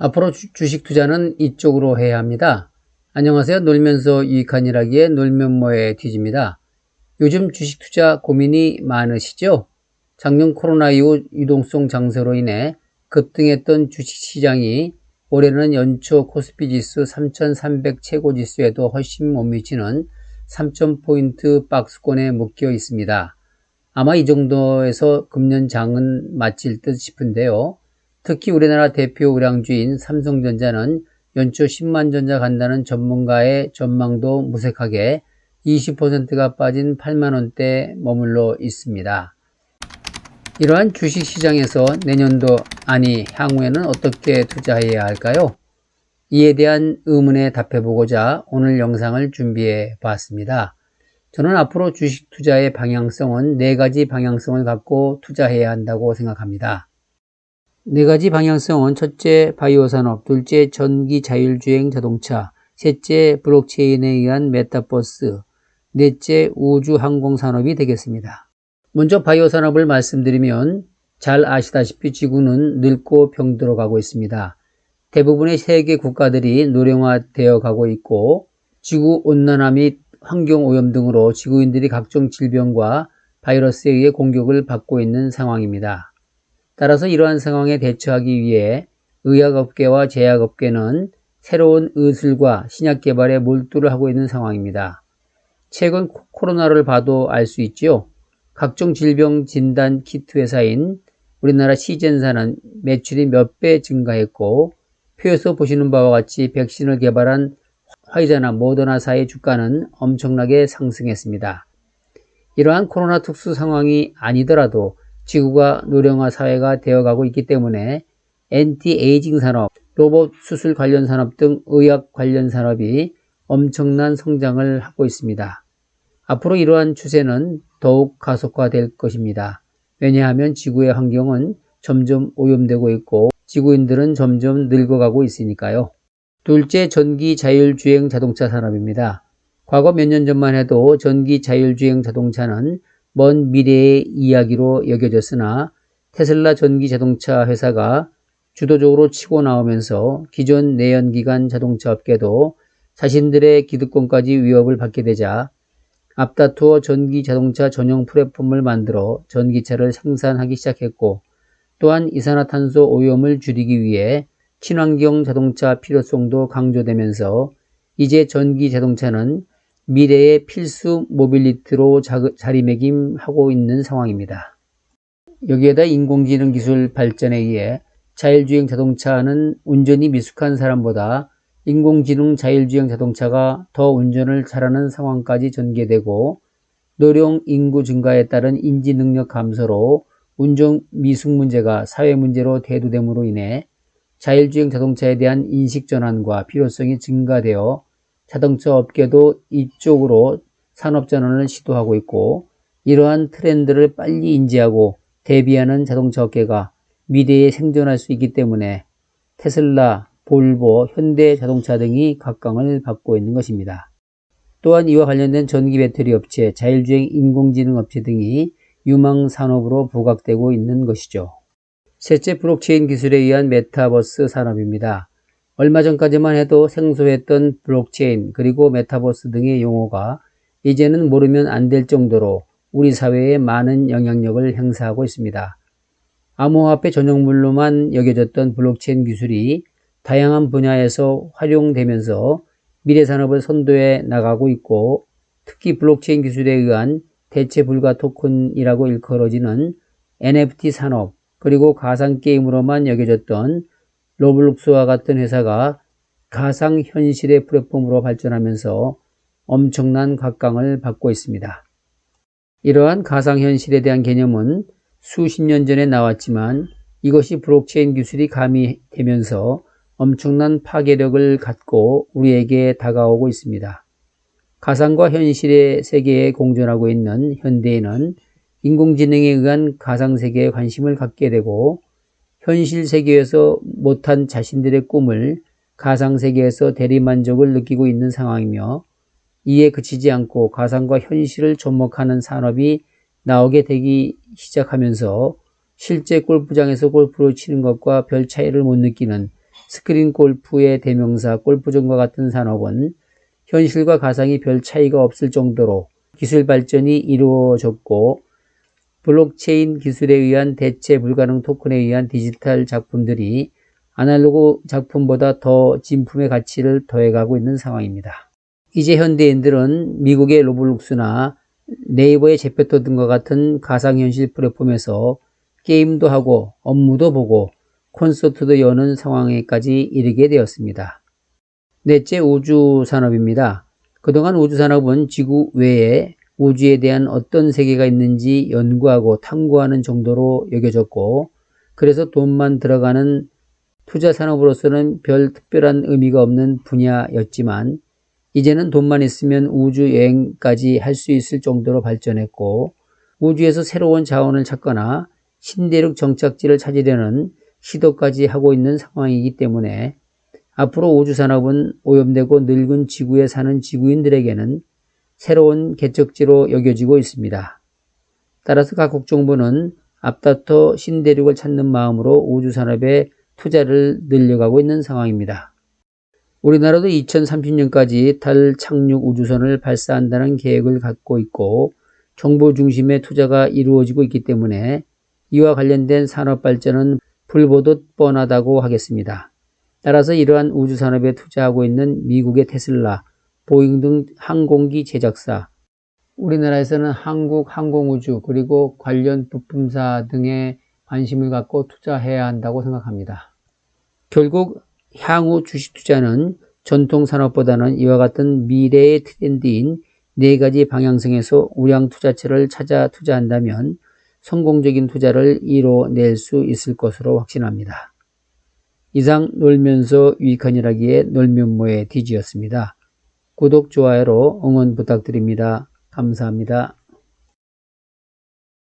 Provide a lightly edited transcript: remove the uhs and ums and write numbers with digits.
앞으로 주식 투자는 이쪽으로 해야 합니다. 안녕하세요. 놀면서 유익한 일하기에 놀면뭐에 뒤집니다. 요즘 주식 투자 고민이 많으시죠? 작년 코로나 이후 유동성 장세로 인해 급등했던 주식시장이 올해는 연초 코스피 지수 3300 최고 지수에도 훨씬 못 미치는 3000포인트 박스권에 묶여 있습니다. 아마 이 정도에서 금년 장은 마칠 듯 싶은데요. 특히 우리나라 대표 의량주인 삼성전자는 연초 10만 전자 간다는 전문가의 전망도 무색하게 20%가 빠진 8만원대에 머물러 있습니다. 이러한 주식시장에서 내년도 아니 향후에는 어떻게 투자해야 할까요? 이에 대한 의문에 답해보고자 오늘 영상을 준비해 봤습니다. 저는 앞으로 주식 투자의 방향성은 4가지 방향성을 갖고 투자해야 한다고 생각합니다. 4가지 방향성은 첫째 바이오 산업, 둘째 전기 자율주행 자동차, 셋째 블록체인에 의한 메타버스, 넷째 우주 항공 산업이 되겠습니다. 먼저 바이오 산업을 말씀드리면 잘 아시다시피 지구는 늙고 병들어 가고 있습니다. 대부분의 세계 국가들이 노령화되어 가고 있고 지구 온난화 및 환경오염 등으로 지구인들이 각종 질병과 바이러스에 의해 공격을 받고 있는 상황입니다. 따라서 이러한 상황에 대처하기 위해 의학업계와 제약업계는 새로운 의술과 신약 개발에 몰두를 하고 있는 상황입니다. 최근 코로나를 봐도 알 수 있지요. 각종 질병 진단 키트 회사인 우리나라 시젠사는 매출이 몇 배 증가했고 표에서 보시는 바와 같이 백신을 개발한 화이자나 모더나사의 주가는 엄청나게 상승했습니다. 이러한 코로나 특수 상황이 아니더라도 지구가 노령화 사회가 되어가고 있기 때문에 엔티에이징 산업, 로봇 수술 관련 산업 등 의학 관련 산업이 엄청난 성장을 하고 있습니다. 앞으로 이러한 추세는 더욱 가속화될 것입니다. 왜냐하면 지구의 환경은 점점 오염되고 있고 지구인들은 점점 늙어가고 있으니까요. 둘째, 전기 자율주행 자동차 산업입니다. 과거 몇 년 전만 해도 전기 자율주행 자동차는 먼 미래의 이야기로 여겨졌으나 테슬라 전기 자동차 회사가 주도적으로 치고 나오면서 기존 내연기관 자동차 업계도 자신들의 기득권까지 위협을 받게 되자 앞다투어 전기 자동차 전용 플랫폼을 만들어 전기차를 생산하기 시작했고 또한 이산화탄소 오염을 줄이기 위해 친환경 자동차 필요성도 강조되면서 이제 전기 자동차는 미래의 필수 모빌리티로 자리매김하고 있는 상황입니다. 여기에다 인공지능 기술 발전에 의해 자율주행 자동차는 운전이 미숙한 사람보다 인공지능 자율주행 자동차가 더 운전을 잘하는 상황까지 전개되고 노령 인구 증가에 따른 인지 능력 감소로 운전 미숙 문제가 사회 문제로 대두됨으로 인해 자율주행 자동차에 대한 인식 전환과 필요성이 증가되어 자동차 업계도 이쪽으로 산업 전환을 시도하고 있고 이러한 트렌드를 빨리 인지하고 대비하는 자동차 업계가 미래에 생존할 수 있기 때문에 테슬라, 볼보, 현대자동차 등이 각광을 받고 있는 것입니다. 또한 이와 관련된 전기 배터리 업체, 자율주행 인공지능 업체 등이 유망 산업으로 부각되고 있는 것이죠. 셋째, 블록체인 기술에 의한 메타버스 산업입니다. 얼마 전까지만 해도 생소했던 블록체인 그리고 메타버스 등의 용어가 이제는 모르면 안 될 정도로 우리 사회에 많은 영향력을 행사하고 있습니다. 암호화폐 전용물로만 여겨졌던 블록체인 기술이 다양한 분야에서 활용되면서 미래 산업을 선도해 나가고 있고 특히 블록체인 기술에 의한 대체 불가 토큰이라고 일컬어지는 NFT 산업 그리고 가상게임으로만 여겨졌던 로블록스와 같은 회사가 가상현실의 플랫폼으로 발전하면서 엄청난 각광을 받고 있습니다. 이러한 가상현실에 대한 개념은 수십 년 전에 나왔지만 이것이 블록체인 기술이 가미되면서 엄청난 파괴력을 갖고 우리에게 다가오고 있습니다. 가상과 현실의 세계에 공존하고 있는 현대인은 인공지능에 의한 가상세계에 관심을 갖게 되고 현실 세계에서 못한 자신들의 꿈을 가상세계에서 대리만족을 느끼고 있는 상황이며 이에 그치지 않고 가상과 현실을 접목하는 산업이 나오게 되기 시작하면서 실제 골프장에서 골프를 치는 것과 별 차이를 못 느끼는 스크린 골프의 대명사 골프존과 같은 산업은 현실과 가상이 별 차이가 없을 정도로 기술 발전이 이루어졌고, 블록체인 기술에 의한 대체 불가능 토큰에 의한 디지털 작품들이 아날로그 작품보다 더 진품의 가치를 더해가고 있는 상황입니다. 이제 현대인들은 미국의 로블록스나 네이버의 제페토 등과 같은 가상현실 플랫폼에서 게임도 하고 업무도 보고 콘서트도 여는 상황에까지 이르게 되었습니다. 넷째, 우주 산업입니다. 그동안 우주 산업은 지구 외에 우주에 대한 어떤 세계가 있는지 연구하고 탐구하는 정도로 여겨졌고, 그래서 돈만 들어가는 투자 산업으로서는 별 특별한 의미가 없는 분야였지만, 이제는 돈만 있으면 우주 여행까지 할 수 있을 정도로 발전했고, 우주에서 새로운 자원을 찾거나 신대륙 정착지를 찾으려는 시도까지 하고 있는 상황이기 때문에 앞으로 우주산업은 오염되고 늙은 지구에 사는 지구인들에게는 새로운 개척지로 여겨지고 있습니다. 따라서 각국 정부는 앞다퉈 신대륙을 찾는 마음으로 우주산업에 투자를 늘려가고 있는 상황입니다. 우리나라도 2030년까지 달 착륙 우주선을 발사한다는 계획을 갖고 있고, 정부 중심의 투자가 이루어지고 있기 때문에 이와 관련된 산업 발전은 불보듯 뻔하다고 하겠습니다. 따라서 이러한 우주산업에 투자하고 있는 미국의 테슬라, 보잉 등 항공기 제작사, 우리나라에서는 한국항공우주 그리고 관련 부품사 등에 관심을 갖고 투자해야 한다고 생각합니다. 결국 향후 주식 투자는 전통 산업보다는 이와 같은 미래의 트렌드인 4가지 방향성에서 우량 투자처를 찾아 투자한다면 성공적인 투자를 이뤄낼 수 있을 것으로 확신합니다. 이상 놀면서 유익한 일하기의 놀면모의 디지였습니다. 구독, 좋아요로 응원 부탁드립니다. 감사합니다.